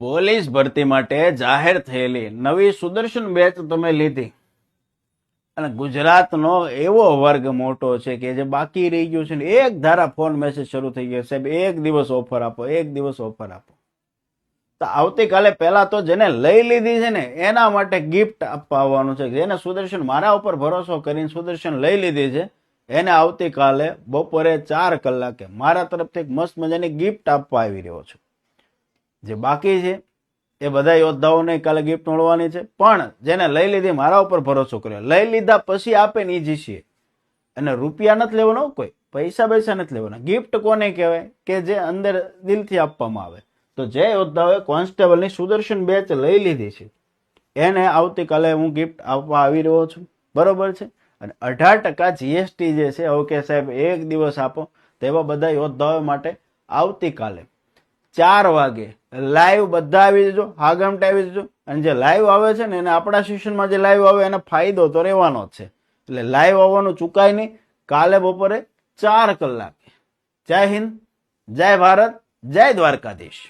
Police ભરતી માટે જાહેર થયેલી નવી સુદર્શન બેચ તમે લીધી અને ગુજરાતનો એવો વર્ગ મોટો છે કે જે બાકી રહી ગયું છે ને એક ધારા ફોન મેસેજ શરૂ થઈ ગયો, સાહેબ એક દિવસ ઓફર આપો, એક દિવસ ઓફર આપો. તો આવતીકાલે પહેલા તો જેને લઈ લીધી છે ને એના માટે ગિફ્ટ આપવા આવવાનું છે. જેને સુદર્શન મારા ઉપર ભરોસો કરીને સુદર્શન લઈ લીધી છે એને આવતીકાલે બપોરે 4 કલાકે મારા તરફથી એક મસ્ત મજાની ગિફ્ટ આપવા આવી રહ્યો છું. જે બાકી છે એ બધા યોદ્ધાઓને કાલે ગિફ્ટ મળવાની છે. પણ જેને લઈ લીધી મારા ઉપર ભરોસો કર્યો, લઈ લીધા પછી આપે ને ઈ છે. અને રૂપિયા નથી લેવાનો, કોઈ પૈસા નથી લેવાના. ગિફ્ટ કોને કહેવાય કે જે અંદર દિલથી આપવામાં આવે. તો જે યોદ્ધાઓએ કોન્સ્ટેબલની સુદર્શન બેચ લઈ લીધી છે એને આવતીકાલે હું ગિફ્ટ આપવા આવી રહ્યો છું, બરોબર છે. અને 18% જીએસટી જે છે, ઓકે સાહેબ એક દિવસ આપો, તેવા બધા યોદ્ધાઓ માટે આવતીકાલે 4 વાગે લાઈવ બધા આવી જજો, હાગમટ આવી જજો. અને જે લાઈવ આવે છે ને એને આપણા સેશનમાં જે લાઈવ આવે એને ફાયદો તો રહેવાનો જ છે. એટલે લાઈવ આવવાનું ચૂકાય નહીં. કાલે બપોરે 4 કલાકે. જય હિન્દ, જય ભારત, જય દ્વારકાધીશ.